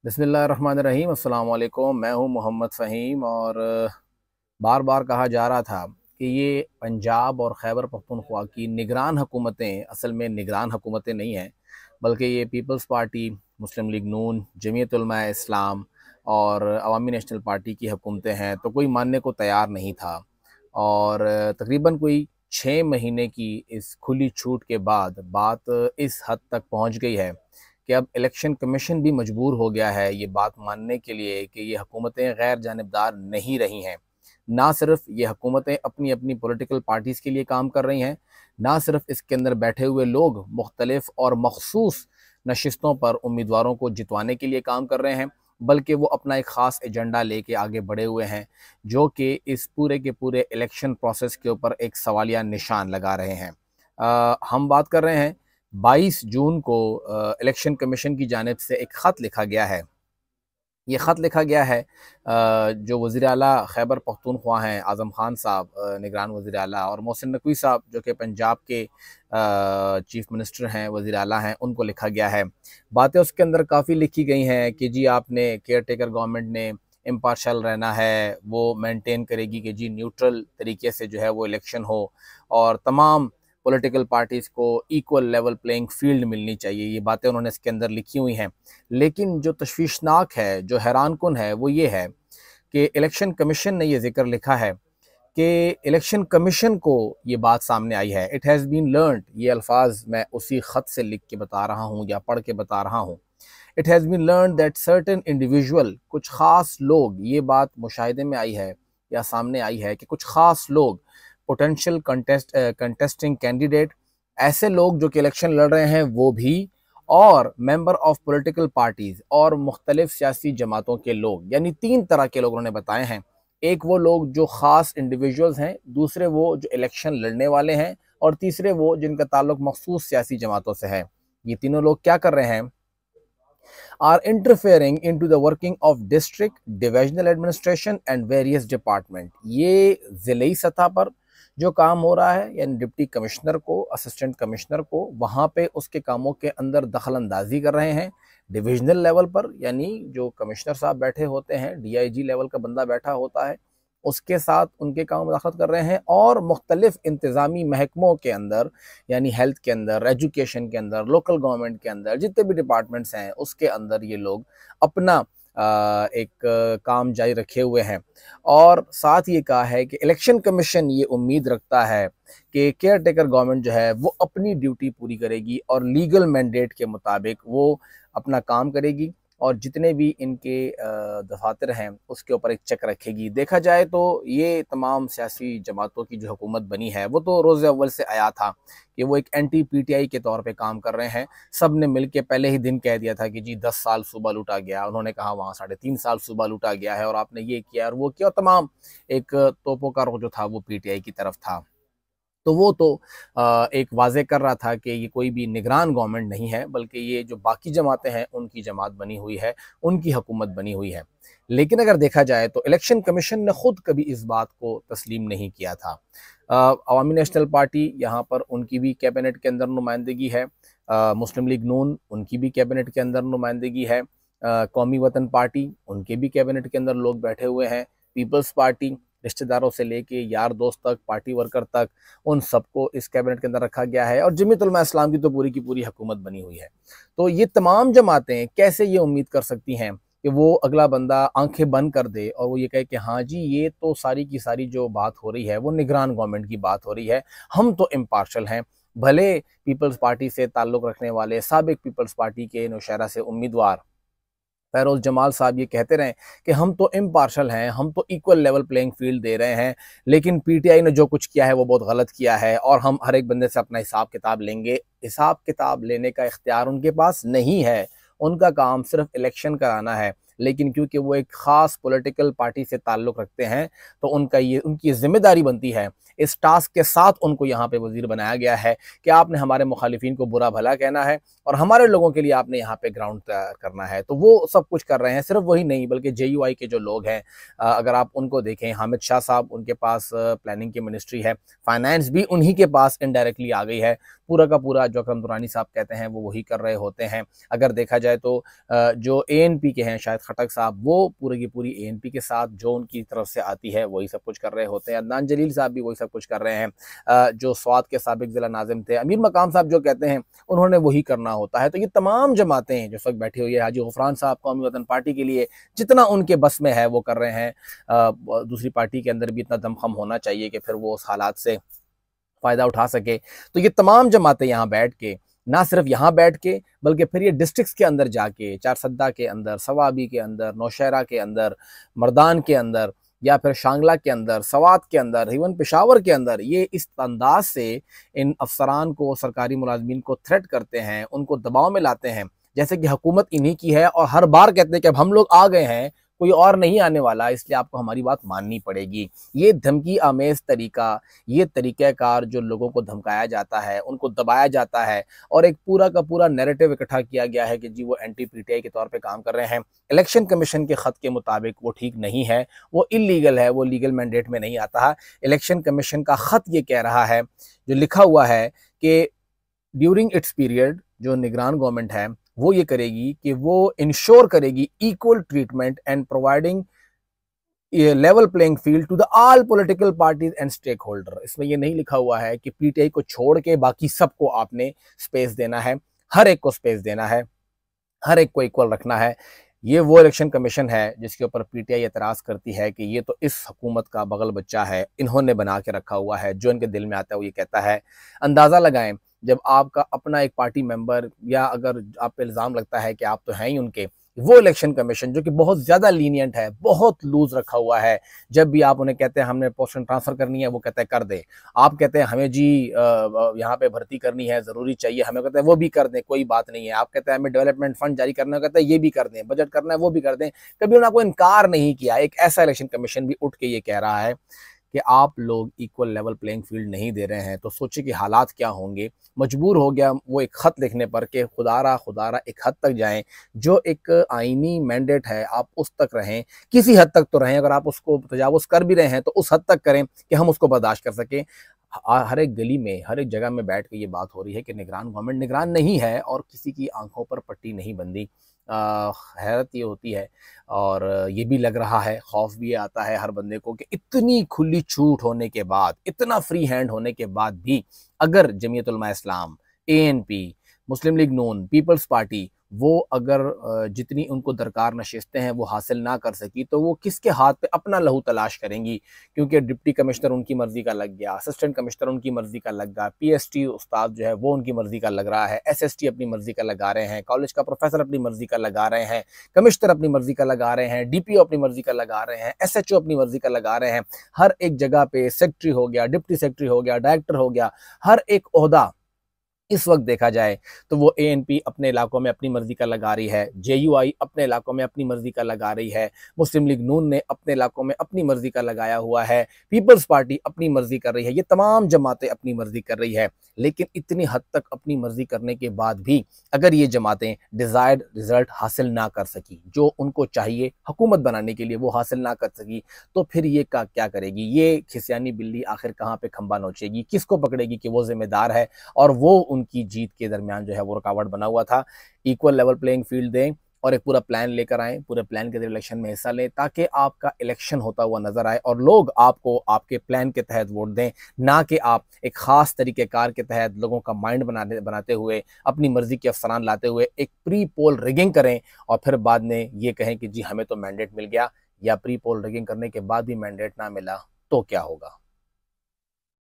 बिस्मिल्लाहिर्रहमानिर्रहीम अस्सलाम वालेकुम। मैं हूं मोहम्मद फ़हीम और बार बार कहा जा रहा था कि ये पंजाब और खैबर पख्तूनख्वा की निगरान हुकूमतें असल में निगरान हुकूमतें नहीं हैं, बल्कि ये पीपल्स पार्टी, मुस्लिम लीग नून, जमीयत उलमा इस्लाम और अवामी नेशनल पार्टी की हुकूमतें हैं। तो कोई मानने को तैयार नहीं था और तकरीबन कोई 6 महीने की इस खुली छूट के बाद बात इस हद तक पहुंच गई है कि अब इलेक्शन कमीशन भी मजबूर हो गया है ये बात मानने के लिए कि ये हुकूमतें गैर जानिबदार नहीं रही हैं। ना सिर्फ ये हुकूमतें अपनी अपनी पॉलिटिकल पार्टीज़ के लिए काम कर रही हैं, ना सिर्फ इसके अंदर बैठे हुए लोग मुख्तलिफ और मखसूस नशिस्तों पर उम्मीदवारों को जितवाने के लिए काम कर रहे हैं, बल्कि वो अपना एक ख़ास एजेंडा लेके आगे बढ़े हुए हैं, जो कि इस पूरे के पूरे इलेक्शन प्रोसेस के ऊपर एक सवालिया निशान लगा रहे हैं। हम बात कर रहे हैं 22 जून को इलेक्शन कमीशन की जानिब से एक ख़त लिखा गया है। ये ख़त लिखा गया है जो वज़ीर आला खैबर पख्तूनख्वा हैं आज़म ख़ान साहब, निगरान वज़ीर आला, और मोहसिन नकवी साहब जो कि पंजाब के चीफ़ मिनिस्टर हैं, वज़ीर आला हैं, उनको लिखा गया है। बातें उसके अंदर काफ़ी लिखी गई हैं कि जी आपने केयर टेकर गवर्नमेंट ने इम्पार्शल रहना है, वो मेंटेन करेगी कि जी न्यूट्रल तरीके से जो है वो इलेक्शन हो और तमाम पॉलिटिकल पार्टीज़ को इक्वल लेवल प्लेइंग फील्ड मिलनी चाहिए। ये बातें उन्होंने इसके अंदर लिखी हुई हैं। लेकिन जो तशवीशनाक है, जो हैरानकुन है, वो ये है कि इलेक्शन कमीशन ने ये ज़िक्र लिखा है कि इलेक्शन कमीशन को ये बात सामने आई है। इट हैज़ बीन लर्न्ड, ये अल्फाज मैं उसी ख़त से लिख के बता रहा हूँ या पढ़ के बता रहा हूँ। It has been learned that certain individual, कुछ ख़ास लोग, ये बात मुशाहिदे में आई है या सामने आई है कि कुछ ख़ास लोग पोटेंशियल कंटेस्टिंग कैंडिडेट, ऐसे लोग जो कि इलेक्शन लड़ रहे हैं वो भी, और मेंबर ऑफ पॉलिटिकल पार्टीज़ और मुख्तलिफ सियासी जमातों के लोग, यानी 3 तरह के लोग उन्होंने बताए हैं। एक वो लोग जो ख़ास इंडिविजुअल्स हैं, दूसरे वो जो इलेक्शन लड़ने वाले हैं, और तीसरे वो जिनका ताल्लुक मखसूस सियासी जमातों से है। ये तीनों लोग क्या कर रहे हैं? are interfering into the working of district, divisional administration and various department। ये ज़िली सतह पर जो काम हो रहा है, यानी डिप्टी कमिश्नर को, असिस्टेंट कमिश्नर को, वहाँ पे उसके कामों के अंदर दखल अंदाजी कर रहे हैं। डिविजनल लेवल पर, यानी जो कमिश्नर साहब बैठे होते हैं, डीआईजी लेवल का बंदा बैठा होता है, उसके साथ उनके काम में दखल कर रहे हैं। और मुख्तलिफ इंतज़ामी महकमों के अंदर, यानी हेल्थ के अंदर, एजुकेशन के अंदर, लोकल गवर्नमेंट के अंदर, जितने भी डिपार्टमेंट्स हैं उसके अंदर ये लोग अपना एक काम जारी रखे हुए हैं। और साथ ये कहा है कि इलेक्शन कमीशन ये उम्मीद रखता है कि केयर टेकर गवर्नमेंट जो है वो अपनी ड्यूटी पूरी करेगी और लीगल मैंडेट के मुताबिक वो अपना काम करेगी, और जितने भी इनके दफातर हैं उसके ऊपर एक चेक रखेगी। देखा जाए तो ये तमाम सियासी जमातों की जो हुकूमत बनी है वो तो रोज़ अव्वल से आया था कि वो एक एंटी पीटीआई के तौर पे काम कर रहे हैं। सब ने मिल के पहले ही दिन कह दिया था कि जी 10 साल सूबा लूटा गया, उन्होंने कहा वहाँ 3.5 साल सूबा लूटा गया है, और आपने ये किया और वो किया, और तमाम एक तोपों का रुख जो था वो पीटीआई की तरफ था। तो वो तो एक वाज़े कर रहा था कि ये कोई भी निगरान गवर्नमेंट नहीं है, बल्कि ये जो बाकी जमातें हैं उनकी जमात बनी हुई है, उनकी हुकूमत बनी हुई है। लेकिन अगर देखा जाए तो इलेक्शन कमीशन ने ख़ुद कभी इस बात को तस्लीम नहीं किया था। अवामी नेशनल पार्टी, यहाँ पर उनकी भी कैबिनेट के अंदर नुमाइंदगी है। मुस्लिम लीग नून, उनकी भी कैबिनेट के अंदर नुमाइंदगी है। कौमी वतन पार्टी, उनके भी कैबिनेट के अंदर लोग बैठे हुए हैं। पीपल्स पार्टी, रिश्तेदारों से लेके यार दोस्त तक, पार्टी वर्कर तक, उन सबको इस कैबिनेट के अंदर रखा गया है। और जमीयत उलमा इस्लाम की तो पूरी की पूरी हुकूमत बनी हुई है। तो ये तमाम जमातें कैसे ये उम्मीद कर सकती हैं कि वो अगला बंदा आंखें बंद कर दे और वो ये कहे कि हाँ जी ये तो सारी की सारी जो बात हो रही है वो निगरान गवर्नमेंट की बात हो रही है, हम तो इम्पार्शल हैं। भले पीपल्स पार्टी से ताल्लुक़ रखने वाले साबिक पीपल्स पार्टी के नौशहरा से उम्मीदवार फ़ैरोज़ जमाल साहब ये कहते रहें कि हम तो इम्पार्शल हैं, हम तो इक्वल लेवल प्लेइंग फ़ील्ड दे रहे हैं, लेकिन पीटीआई ने जो कुछ किया है वो बहुत गलत किया है और हम हर एक बंदे से अपना हिसाब किताब लेंगे। हिसाब किताब लेने का इख्तियार उनके पास नहीं है, उनका काम सिर्फ़ इलेक्शन कराना है। लेकिन क्योंकि वो एक ख़ास पॉलिटिकल पार्टी से ताल्लुक़ रखते हैं तो उनकी ज़िम्मेदारी बनती है, इस टास्क के साथ उनको यहाँ पे वज़ीर बनाया गया है कि आपने हमारे मुखालिफिन को बुरा भला कहना है और हमारे लोगों के लिए आपने यहाँ पे ग्राउंड तैयार करना है। तो वो सब कुछ कर रहे हैं। सिर्फ वही नहीं बल्कि JUI के जो लोग हैं, अगर आप उनको देखें, हामिद शाह साहब, उनके पास प्लानिंग की मिनिस्ट्री है, फाइनेंस भी उन्हीं के पास इनडायरेक्टली आ गई है। पूरा का पूरा जो अकरम दुरानी साहब कहते हैं वो वही कर रहे होते हैं। अगर देखा जाए तो जो ANP के हैं शायद खटक साहब, वो पूरी की पूरी ANP के साथ जो उनकी तरफ से आती है वही सब कुछ कर रहे होते हैं। अदनान जलील साहब भी वही सब कुछ कर रहे हैं। जो स्वात के साबिक ज़िला नाज़िम थे, अमीर मकाम साहब जो कहते हैं उन्होंने वही करना होता है। तो ये तमाम जमातें जो इस वक्त बैठी हुई है, हाजी गफरान साहब कौमी वतन पार्टी के लिए जितना उनके बस में है वो कर रहे हैं। दूसरी पार्टी के अंदर भी इतना दमखम होना चाहिए कि फिर वो उस हालात से फ़ायदा उठा सके। तो ये तमाम जमातें यहाँ बैठ के, ना सिर्फ यहाँ बैठ के बल्कि फिर ये डिस्ट्रिक्ट्स के अंदर जाके, चारसद्दा के अंदर, सवाबी के अंदर, नौशहरा के अंदर, मर्दान के अंदर या फिर शांगला के अंदर, सवात के अंदर, इवन पेशावर के अंदर, ये इस अंदाज से इन अफसरान को, सरकारी मुलाजमीन को थ्रेट करते हैं, उनको दबाव में लाते हैं जैसे कि हुकूमत इन्हीं की है और हर बार कहते हैं कि अब हम लोग आ गए हैं, कोई और नहीं आने वाला, इसलिए आपको हमारी बात माननी पड़ेगी। ये धमकी आमेज तरीका, ये तरीक़ाकार जो लोगों को धमकाया जाता है, उनको दबाया जाता है और एक पूरा का पूरा नैरेटिव इकट्ठा किया गया है कि जी वो एंटी PTI के तौर पे काम कर रहे हैं। इलेक्शन कमीशन के ख़त के मुताबिक वो ठीक नहीं है, वो इल्लीगल है, वो लीगल मैंडेट में नहीं आता है। इलेक्शन कमीशन का ख़त ये कह रहा है, जो लिखा हुआ है कि ड्यूरिंग इट्स पीरियड जो निगरान गवर्नमेंट है वो ये करेगी कि वो इंश्योर करेगी equal treatment and providing level playing field to the all political parties and stakeholder. इसमें ये नहीं लिखा हुआ है कि PTI को छोड़ के बाकी सबको आपने स्पेस देना है, हर एक को स्पेस देना है, हर एक को इक्वल रखना है। ये वो इलेक्शन कमीशन है जिसके ऊपर PTI एतराज़ करती है कि ये तो इस हुकूमत का बगल बच्चा है, इन्होंने बना के रखा हुआ है, जो इनके दिल में आता है वो ये कहता है। अंदाज़ा लगाएं, जब आपका अपना एक पार्टी मेंबर या अगर आप पे इल्ज़ाम लगता है कि आप तो हैं ही उनके, वो इलेक्शन कमीशन जो कि बहुत ज़्यादा लीनियंट है, बहुत लूज़ रखा हुआ है, जब भी आप उन्हें कहते हैं हमने पोस्टें ट्रांसफ़र करनी है, वो कहते हैं कर दें। आप कहते हैं हमें जी यहाँ पे भर्ती करनी है, ज़रूरी चाहिए, हमें कहते हैं वो भी कर दें, कोई बात नहीं है। आप कहते हैं हमें डेवलपमेंट फंड जारी करना है, कहते हैं ये भी कर दें, बजट करना है वो भी कर दें। कभी उन्होंने आपको इनकार नहीं किया। एक ऐसा इलेक्शन कमीशन भी उठ के ये कह रहा है कि आप लोग इक्वल लेवल प्लेइंग फील्ड नहीं दे रहे हैं, तो सोचिए कि हालात क्या होंगे। मजबूर हो गया वो एक ख़त लिखने पर कि खुदारा एक हद तक जाएं, जो एक आईनी मैंडेट है आप उस तक रहें, किसी हद तक तो रहें। अगर आप उसको तजावुज़ कर भी रहे हैं तो उस हद तक करें कि हम उसको बर्दाश्त कर सकें। हर एक गली में, हर एक जगह में बैठ के ये बात हो रही है कि निगरान गवर्नमेंट निगरान नहीं है और किसी की आंखों पर पट्टी नहीं बंधी। हैरत ये होती है और ये भी लग रहा है, खौफ भी आता है हर बंदे को कि इतनी खुली छूट होने के बाद, इतना फ्री हैंड होने के बाद भी अगर जमीयत उलमा इस्लाम, ANP, मुस्लिम लीग नून, पीपल्स पार्टी वो अगर जितनी उनको दरकार नशिस्तें हैं वो हासिल ना कर सकी तो वो किसके हाथ पे अपना लहू तलाश करेंगी। क्योंकि डिप्टी कमिश्नर उनकी मर्ज़ी का लग गया, असिस्टेंट कमिश्नर उनकी मर्ज़ी का लग गया, PST उस्ताद जो है वो उनकी मर्ज़ी का लग रहा है, SST अपनी मर्ज़ी का लगा रहे हैं, कॉलेज का प्रोफेसर अपनी मर्ज़ी का लगा रहे हैं, कमिश्नर अपनी मर्ज़ी का लगा रहे हैं, DPO अपनी मर्ज़ी का लगा रहे हैं, SHO अपनी मर्ज़ी का लगा रहे हैं। हर एक जगह पे सेक्रेटरी हो गया, डिप्टी सेक्रेटरी हो गया, डायरेक्टर हो गया, हर एक ओहदा इस वक्त देखा जाए तो वो ANP अपने इलाकों में अपनी मर्जी का लगा रही है, JUI अपने इलाकों में अपनी मर्जी का लगा रही है, मुस्लिम लीग नून ने अपने इलाकों में अपनी मर्जी का लगाया हुआ है, पीपल्स पार्टी अपनी मर्जी कर रही है, ये तमाम जमातें अपनी मर्जी कर रही है। लेकिन इतनी हद तक अपनी मर्जी करने के बाद भी अगर ये जमातें डिज़ायर्ड रिजल्ट हासिल ना कर सकी, जो उनको चाहिए हुकूमत बनाने के लिए वो हासिल ना कर सकी, तो फिर ये क्या करेगी? ये खिसियानी बिल्ली आखिर कहाँ पे खंबा नोचेगी, किसको पकड़ेगी कि वो जिम्मेदार है और वो उनकी जीत के दरमियान जो है वो रुकावट बना हुआ था। इक्वल लेवल प्लेइंग फील्ड दें और एक पूरा प्लान लेकर आएँ, पूरे प्लान के इलेक्शन में हिस्सा लें ताकि आपका इलेक्शन होता हुआ नजर आए और लोग आपको आपके प्लान के तहत वोट दें, ना कि आप एक ख़ास तरीक़ेकार के तहत लोगों का माइंड बनाते हुए अपनी मर्ज़ी के अफसरान लाते हुए एक प्री पोल रिगिंग करें और फिर बाद में ये कहें कि जी हमें तो मैंडेट मिल गया, या प्री पोल रिगिंग करने के बाद भी मैंडेट ना मिला तो क्या होगा।